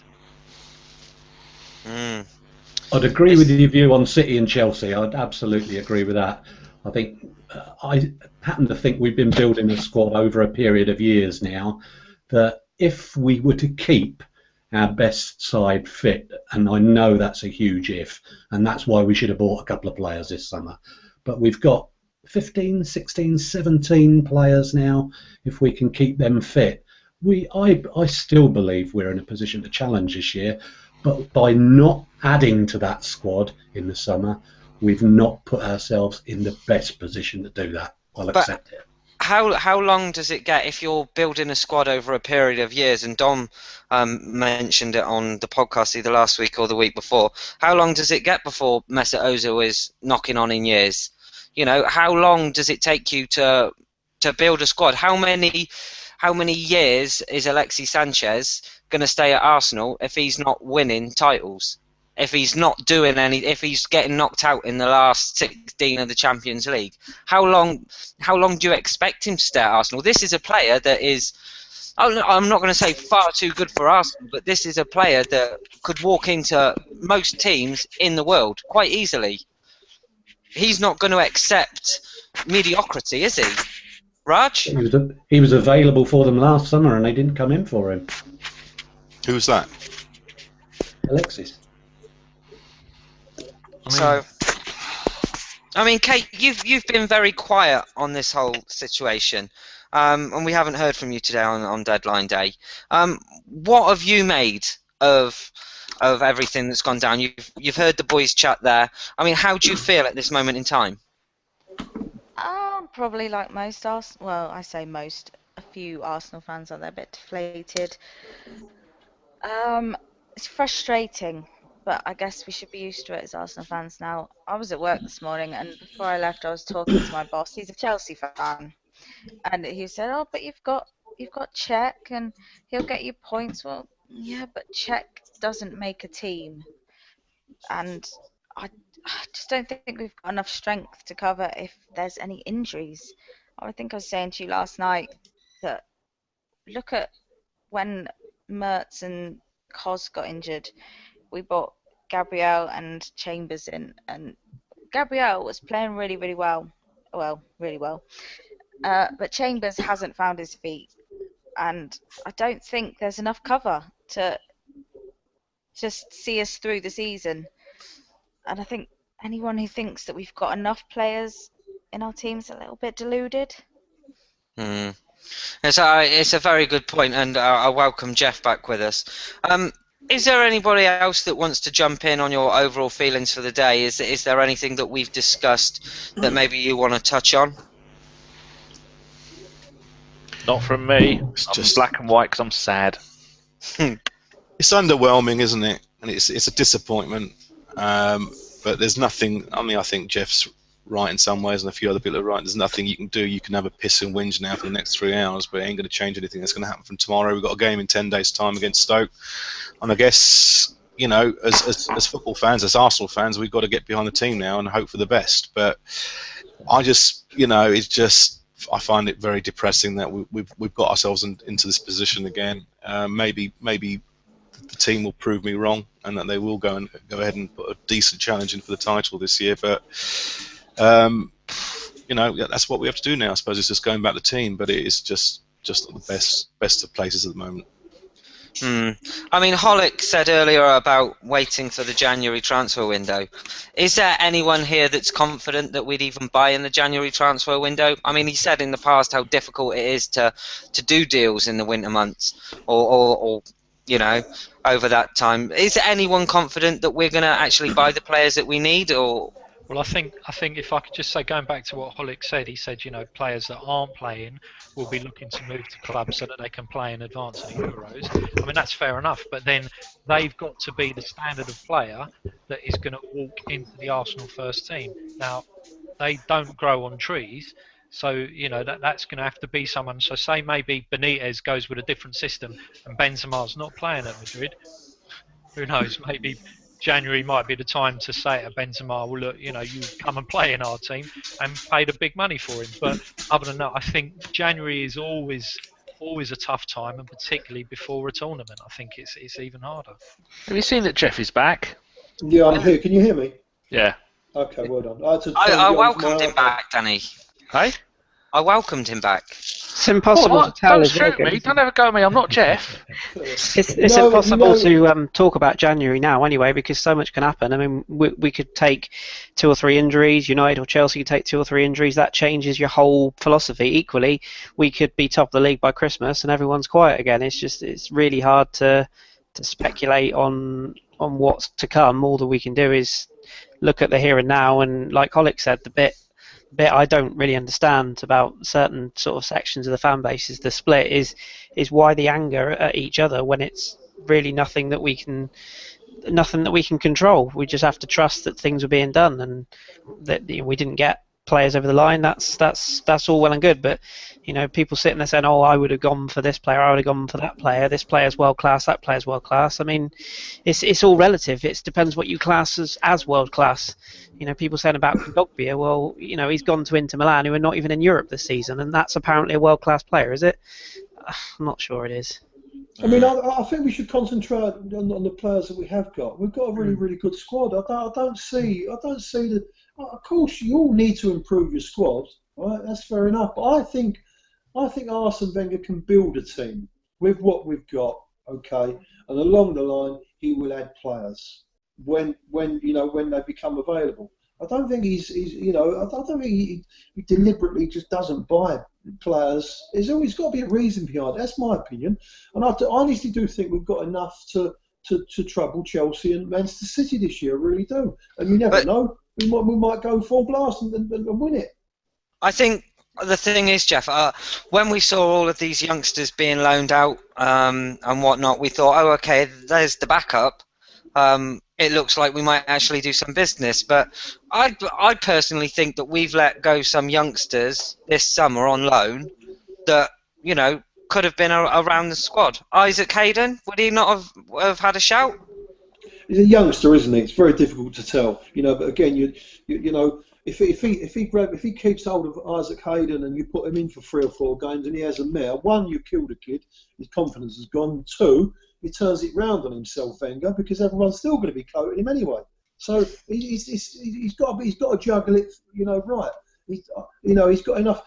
I'd agree with your view on City and Chelsea. I'd absolutely agree with that. I think I happen to think we've been building a squad over a period of years now that if we were to keep our best side fit, and I know that's a huge if, and that's why we should have bought a couple of players this summer, but we've got 15, 16, 17 players now. If we can keep them fit, I still believe we're in a position to challenge this year. But by not adding to that squad in the summer, we've not put ourselves in the best position to do that. I'll accept it. How long does it get if you're building a squad over a period of years? And Dom mentioned it on the podcast either last week or the week before. How long does it get before Mesut Ozil is knocking on in years? You know, how long does it take you to build a squad? How many years is Alexis Sanchez going to stay at Arsenal if he's not winning titles? if he's not doing if he's getting knocked out in the last 16 of the Champions League? How long do you expect him to stay at Arsenal? This is a player that is, I'm not going to say far too good for Arsenal, but this is a player that could walk into most teams in the world quite easily. He's not going to accept mediocrity, is he? Raj? He was available for them last summer and they didn't come in for him. Who's that? Alexis. I mean, Kate, you've been very quiet on this whole situation, and we haven't heard from you today on deadline day. What have you made of everything that's gone down? You've heard the boys chat there. I mean, how do you feel at this moment in time? Probably like most Arsenal. Well, I say most. A few Arsenal fans are a bit deflated. It's frustrating, but I guess we should be used to it as Arsenal fans now. I was at work this morning, and before I left, I was talking to my boss. He's a Chelsea fan, and he said, "Oh, but you've got Cech, and he'll get you points." Well, yeah, but Cech doesn't make a team, and I just don't think we've got enough strength to cover if there's any injuries. I think I was saying to you last night that look at when Mertz and Kos got injured. We brought Gabriel and Chambers in, and Gabriel was playing really, really well. Well, really well. But Chambers hasn't found his feet, and I don't think there's enough cover to just see us through the season. And I think anyone who thinks that we've got enough players in our team is a little bit deluded. It's a very good point, and I welcome Geoff back with us. Is there anybody else that wants to jump in on your overall feelings for the day? Is there anything that we've discussed that maybe you want to touch on? Not from me. It's I'm just black and white because I'm sad. It's underwhelming, isn't it? And it's a disappointment. But there's nothing. I mean, I think Geoff's right in some ways, and a few other people are right. There's nothing you can do. You can have a piss and whinge now for the next 3 hours, but it ain't going to change anything that's going to happen from tomorrow. We've got a game in 10 days' time against Stoke, and I guess, you know, as football fans, as Arsenal fans, we've got to get behind the team now and hope for the best. But I just, you know, it's just, I find it very depressing that we've got ourselves into this position again. Maybe the team will prove me wrong, and that they will go ahead and put a decent challenge in for the title this year. But you know, that's what we have to do now. I suppose it's just going back to the team, but it is just not the best of places at the moment. I mean, Holic said earlier about waiting for the January transfer window. Is there anyone here that's confident that we'd even buy in the January transfer window? I mean, he said in the past how difficult it is to do deals in the winter months, or you know, over that time. Is anyone confident that we're going to actually buy the players that we need, or? Well, I think if I could just say, going back to what Holic said, he said, you know, players that aren't playing will be looking to move to clubs so that they can play in advance of the Euros. I mean, that's fair enough, but then they've got to be the standard of player that is going to walk into the Arsenal first team. Now, they don't grow on trees, so, you know, that's going to have to be someone. So say maybe Benitez goes with a different system and Benzema's not playing at Madrid. Who knows, maybe January might be the time to say to Benzema, well, look, you know, you come and play in our team, and pay the big money for him. But other than that, I think January is always a tough time, and particularly before a tournament, I think it's even harder. Have you seen that Geoff is back? Yeah, I'm here. Can you hear me? Yeah. Okay, well done. I welcomed him back, Danny. Hey? I welcomed him back. It's impossible to tell. Don't shoot me. Don't ever go at me. I'm not Geoff. It's impossible to talk about January now anyway, because so much can happen. I mean, we could take 2 or 3 injuries. United or Chelsea could take 2 or 3 injuries. That changes your whole philosophy. Equally, we could be top of the league by Christmas and everyone's quiet again. It's really hard to speculate on what's to come. All that we can do is look at the here and now, and like Holic said, the bit I don't really understand about certain sort of sections of the fan base is the split is why the anger at each other when it's really nothing that we can control. We just have to trust that things are being done, and that we didn't get players over the line. That's all well and good, but people sitting there saying, "Oh, I would have gone for this player, I would have gone for that player. This player's world class, that player's world class." I mean, it's all relative. It depends what you class as world class. People saying about Kondogbia, well, he's gone to Inter Milan, who are not even in Europe this season, and that's apparently a world class player, is it? I'm not sure it is. I mean, I think we should concentrate on the players that we have got. We've got a really, really good squad. I don't see the. Of course, you all need to improve your squad, right? That's fair enough. But I think Arsene Wenger can build a team with what we've got, okay? And along the line, he will add players when they become available. I don't think I don't think he deliberately just doesn't buy players. There's always got to be a reason behind it. That's my opinion. And I honestly do think we've got enough to trouble Chelsea and Manchester City this year. I really do. And you never know. We might go full blast and win it. I think the thing is, Geoff, when we saw all of these youngsters being loaned out and whatnot, we thought, oh, okay, there's the backup. It looks like we might actually do some business. But I personally think that we've let go some youngsters this summer on loan that, could have been around the squad. Isaac Hayden, would he not have had a shout? He's a youngster, isn't he? It's very difficult to tell, But again, if he keeps hold of Isaac Hayden and you put him in for 3 or 4 games and he has a mare, 1, you kill the kid, his confidence has gone. 2, he turns it round on himself, Wenger, because everyone's still going to be quoting him anyway. So he's got to juggle it, right. He's got enough.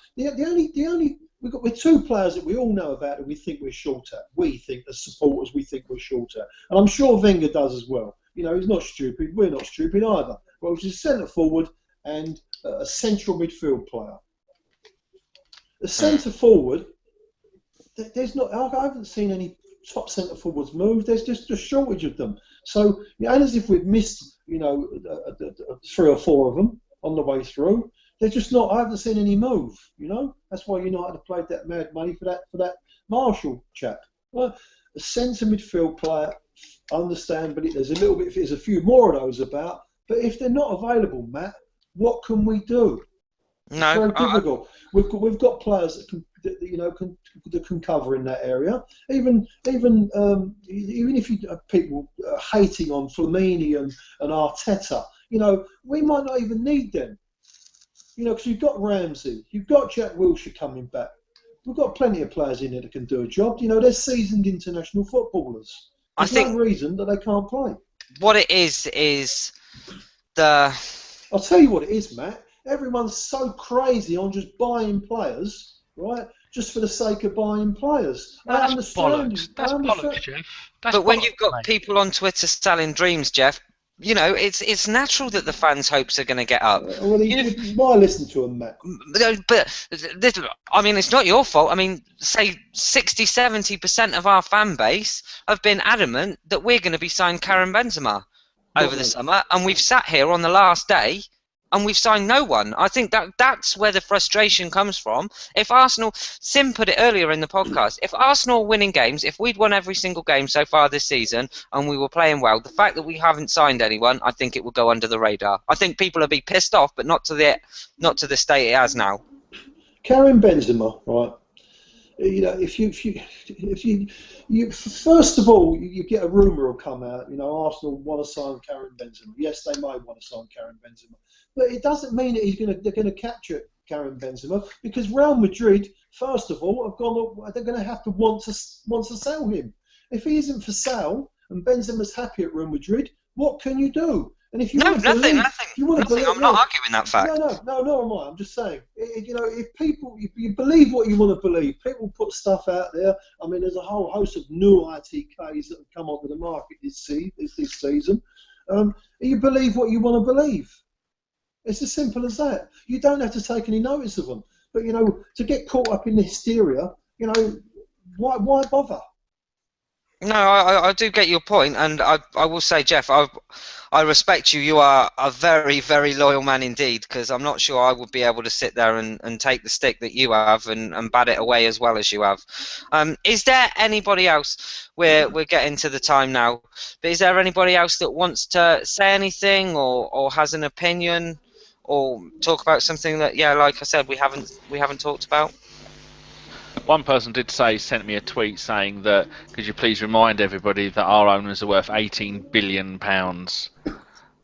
We're 2 players that we all know about and we think we're short at. We think, as supporters, we think we're short at. And I'm sure Wenger does as well. He's not stupid. We're not stupid either. Well, it's a centre forward and a central midfield player. The centre forward, there's not. I haven't seen any top centre forwards move. There's just a shortage of them. So, and as if we've missed, 3 or 4 of them on the way through. They're just not. I haven't seen any move. That's why United have played that mad money for that Marshall chap. Well, a centre midfield player, I understand, but there's a few more of those about. But if they're not available, Matt, what can we do? No, it's very difficult. We've got players that can cover in that area. Even if you people hating on Flamini and Arteta, we might not even need them. Because you've got Ramsey, you've got Jack Wilshere coming back. We've got plenty of players in there that can do a job. They're seasoned international footballers. There's no reason that they can't play. What it is the... I'll tell you what it is, Matt. Everyone's so crazy on just buying players, right? Just for the sake of buying players. That's bollocks. That's bollocks, Geoff. But when you've got people on Twitter selling dreams, Geoff, it's natural that the fans' hopes are going to get up. Well, why listen to them, Matt? But it's not your fault. Say 60-70% of our fan base have been adamant that we're going to be signing Karim Benzema over the summer, and we've sat here on the last day and we've signed no one. I think that's where the frustration comes from. If Arsenal, Sim put it earlier in the podcast, if Arsenal were winning games, if we'd won every single game so far this season and we were playing well, the fact that we haven't signed anyone, I think it would go under the radar. I think people will be pissed off, but not to the state it has now. Karim Benzema, right? If you first of all, you get a rumour will come out. Arsenal want to sign Karim Benzema. Yes, they might want to sign Karim Benzema, but it doesn't mean that they're going to capture Karim Benzema because Real Madrid, first of all, they're going to have to want to sell him. If he isn't for sale and Benzema's happy at Real Madrid, what can you do? And if you nothing. I'm not arguing that fact. No, am I? I'm just saying. If you believe what you want to believe, people put stuff out there. There's a whole host of new ITKs that have come onto the market this season. You believe what you want to believe. It's as simple as that. You don't have to take any notice of them. But to get caught up in the hysteria, why bother? No, I do get your point, and I will say, Geoff, I respect you. You are a very, very loyal man indeed, because I'm not sure I would be able to sit there and take the stick that you have and bat it away as well as you have. Is there anybody else, we're getting to the time now, but is there anybody else that wants to say anything or has an opinion or talk about something that, yeah, like I said, we haven't talked about? One person sent me a tweet saying that, could you please remind everybody that our owners are worth £18 billion.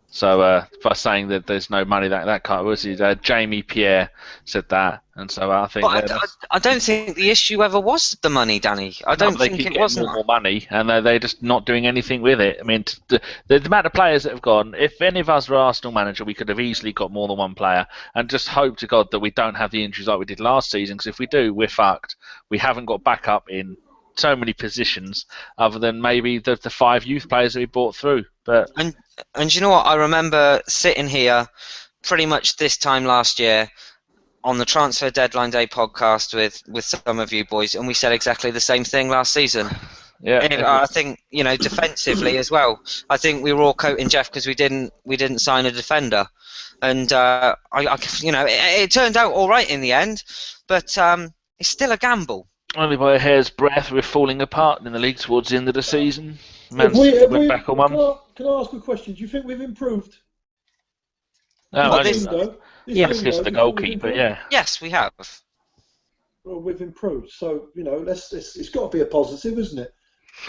So by saying that there's no money, that kind of Jamie Pierre said that, and so I think. But I don't think the issue ever was the money, Danny. I don't think it was more money, and they're just not doing anything with it. I mean, the amount of players that have gone. If any of us were Arsenal manager, we could have easily got more than one player, and just hope to God that we don't have the injuries like we did last season. Because if we do, we're fucked. We haven't got backup in so many positions, other than maybe the 5 youth players that we brought through. But and you know what? I remember sitting here pretty much this time last year on the Transfer Deadline Day podcast with some of you boys, and we said exactly the same thing last season. Yeah, and I think, you know, defensively as well. I think we were all quoting Geoff because we didn't sign a defender, and you know, it turned out all right in the end, but it's still a gamble. Only by a hair's breadth. We're falling apart in the league towards the end of the season. Went back on one. Can I ask a question? Do you think we've improved? Yes, because of the goalkeeper. Yeah. Yes, we have. Well, we've improved. So, you know, it's got to be a positive, isn't it?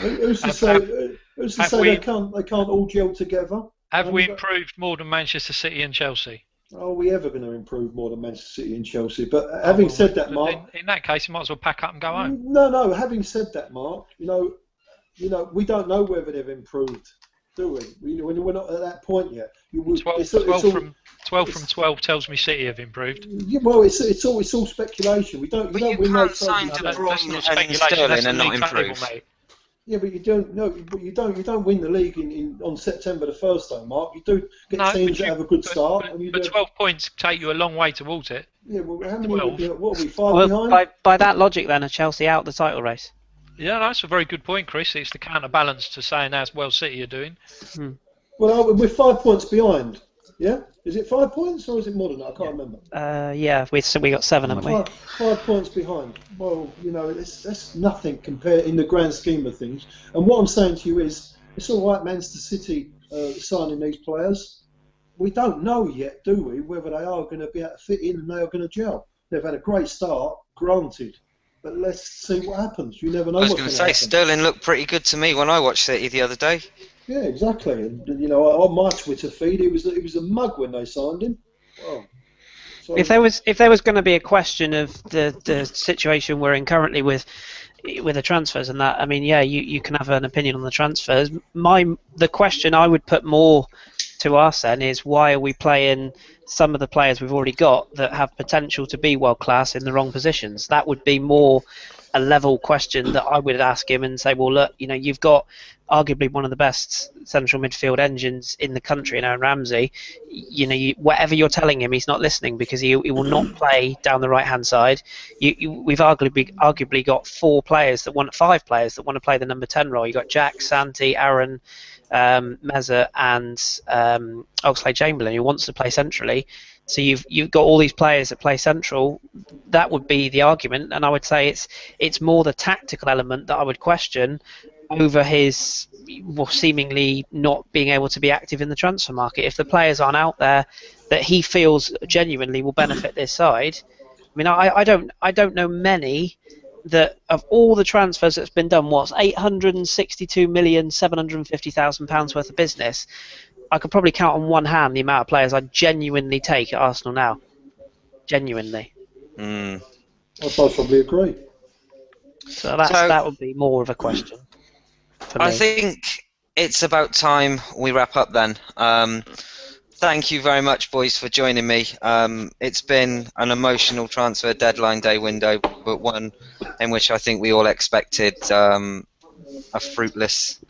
Who's to say they can't all gel together? Have we improved more than Manchester City and Chelsea? Are we ever going to improve more than Manchester City and Chelsea? But having said that, Mark, in that case, you might as well pack up and go home. No. Having said that, Mark, you know, we don't know whether they've improved, do we? We're not at that point yet. 12 from 12 tells me City have improved. Yeah, well, it's all speculation. We don't. But you can't sign De Bruyne and Sterling and not improve. Yeah, but you don't. No, but you don't win the league on September the 1st, though, Mark. You do get teams that have a good start. But 12 points take you a long way towards it. Yeah, well, how many? What are we 5 behind? By that logic, then, are Chelsea out the title race? Yeah, that's a very good point, Chris. It's the counterbalance to saying as well City are doing. Well, we're 5 points behind. Yeah, is it 5 points or is it more than that? I can't remember. Yeah, we got 7, haven't we? 5 points behind. Well, you know, that's nothing compared in the grand scheme of things. And what I'm saying to you is, it's all right, Manchester City signing these players. We don't know yet, do we, whether they are going to be able to fit in and they are going to gel. They've had a great start, granted. But let's see what happens. You never know. I was going to say, Sterling looked pretty good to me when I watched City the other day. Yeah, exactly. And you know, on my Twitter feed, it was a mug when they signed him. Wow. So, if there was going to be a question of the situation we're in currently with the transfers and that, I mean, yeah, you can have an opinion on the transfers. The question I would put more to us then is, why are we playing some of the players we've already got that have potential to be world class in the wrong positions? That would be more a level question that I would ask him and say, well, look, you know, you've got arguably one of the best central midfield engines in the country in Aaron Ramsey. You know, whatever you're telling him, he's not listening, because he will not play down the right hand side. We've arguably got 5 players that want to play the number 10 role. You've got Jack, Santi, Aaron, Meza and Oxlade-Chamberlain, who wants to play centrally. So you've got all these players that play central. That would be the argument, and I would say it's more the tactical element that I would question over his seemingly not being able to be active in the transfer market. If the players aren't out there that he feels genuinely will benefit this side, I mean, I don't know many that of all the transfers that's been done, what's £862,750,000 worth of business, I could probably count on one hand the amount of players I genuinely take at Arsenal now. Genuinely. I possibly agree. So that would be more of a question for me. I think it's about time we wrap up then. Thank you very much, boys, for joining me. It's been an emotional transfer deadline day window, but one in which I think we all expected a fruitless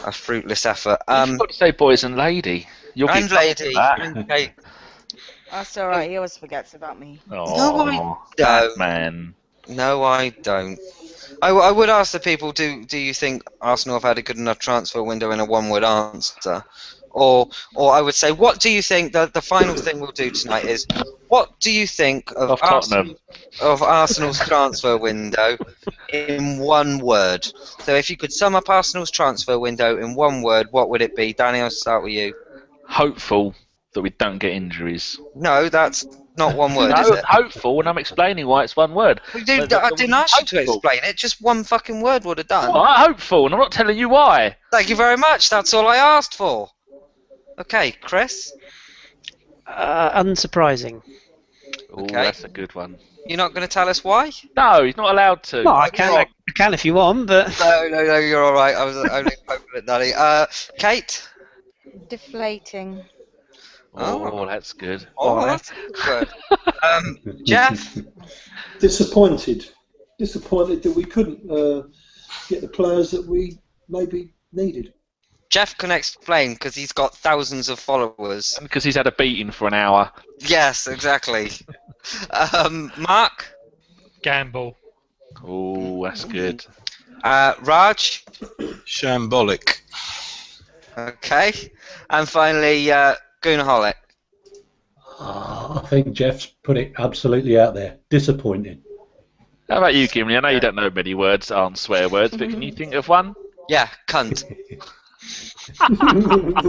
effort. You've got to say boys and lady. And lady. Okay. That's alright, he always forgets about me. Oh, no, I don't. Man. No, I don't. I would ask the people, do you think Arsenal have had a good enough transfer window in a one-word answer? Or I would say, what do you think, the final thing we'll do tonight is, what do you think of Arsenal's transfer window in one word? So if you could sum up Arsenal's transfer window in one word, what would it be? Danny, I'll start with you. Hopeful. that we don't get injuries. No, that's not one word, is No, it? hopeful, and I'm explaining why it's one word. I didn't ask you to Hopeful. explain it. Just one fucking word would have done. I'm hopeful, and I'm not telling you why. Thank you very much. That's all I asked for. Okay, Chris. Unsurprising. Oh, Okay. that's a good one. You're not going to tell us why? No, he's not allowed to. No, I can if you want, but No, you're all right. I was only poking at Danny. Kate. Deflating. Oh, that's good. Oh, that's a good word. Geoff. Disappointed that we couldn't get the players that we maybe needed. Geoff can explain because he's got thousands of followers. Because he's had a beating for an hour. Yes, exactly. Mark. Gamble. Oh, that's good. Raj. Shambolic. Okay. And finally, Goonerholic. I think Jeff's put it absolutely out there. Disappointed. How about you, Gimli? I know you don't know many words that aren't swear words, but can you think of one? Yeah, cunt.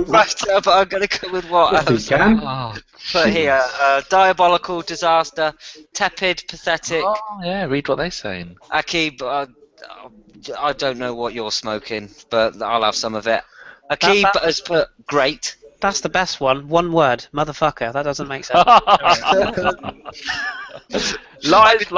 Right, but I'm going to go with what Yes, he can. put here. Diabolical, disaster, tepid, pathetic. Oh, yeah, read what they're saying. Akib, I don't know what you're smoking, but I'll have some of it. Akib has put great. that's the best one. One word, motherfucker. That doesn't make sense. Lies.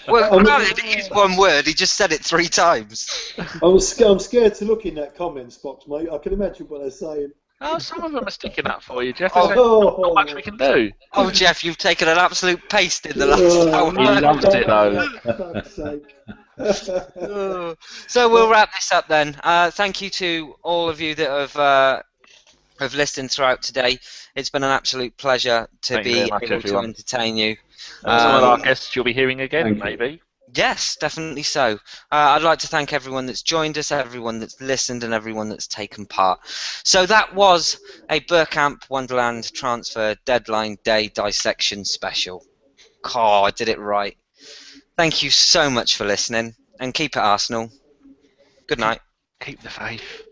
Well, granted, it is one word. He just said it 3 times. I'm scared to look in that comments box, mate. I can imagine what they're saying. Oh, some of them are sticking up for you, Geoff. Oh. There's not much we can do. Oh, Geoff, you've taken an absolute paste in the last hour. He loves it, though. For fuck's sake. So we'll wrap this up then. Thank you to all of you that have listened throughout today. It's been an absolute pleasure to Thank you be very much, able to everyone. entertain you. Some of our guests you'll be hearing again, Thank you. maybe. Yes, definitely so. I'd like to thank everyone that's joined us, everyone that's listened, and everyone that's taken part. So that was a Bergkamp Wonderland transfer deadline day dissection special. Oh, I did it right. Thank you so much for listening, and keep it Arsenal. Good night. Keep the faith.